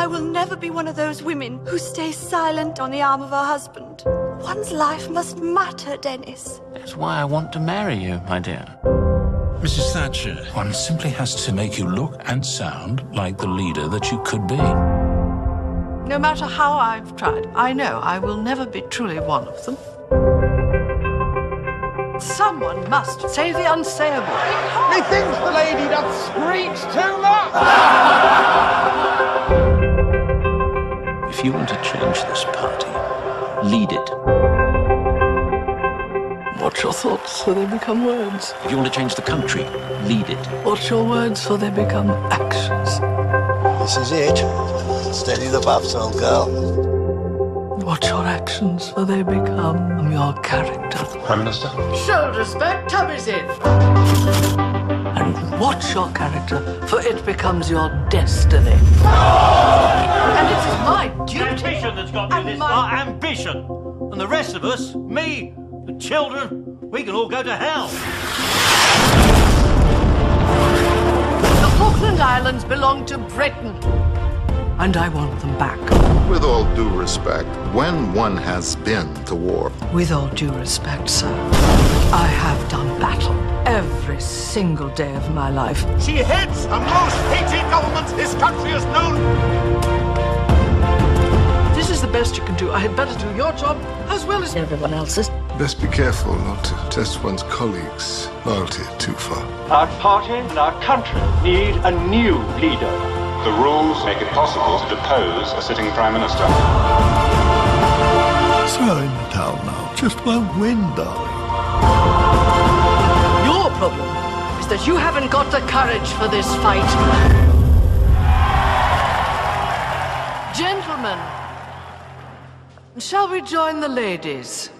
I will never be one of those women who stay silent on the arm of her husband. One's life must matter, Dennis. That's why I want to marry you, my dear. Mrs. Thatcher, one simply has to make you look and sound like the leader that you could be. No matter how I've tried, I know I will never be truly one of them. Someone must say the unsayable. Methinks the lady doth screech too much! If you want to change this party, lead it. Watch your thoughts so they become words. If you want to change the country, lead it. Watch your words so they become actions. This is it. Steady the buffs, old girl. Watch your actions for they become your character. Prime Minister? Shoulders back, tummies in. And watch your character, for it becomes your destiny. And it is my duty. Ambition that's got me this far. Ambition. And the rest of us, me, the children, we can all go to hell. The Falkland Islands belong to Britain. And I want them back. With all due respect, when one has been to war... With all due respect, sir, I have done battle every single day of my life. She heads a most hated government this country has known. This is the best you can do. I had better do your job as well as everyone else's. Best be careful not to test one's colleagues' loyalty too far. Our party and our country need a new leader. The rules make it possible to depose a sitting Prime Minister. Throwing the towel now just won't win, darling. Your problem is that you haven't got the courage for this fight. Gentlemen, shall we join the ladies?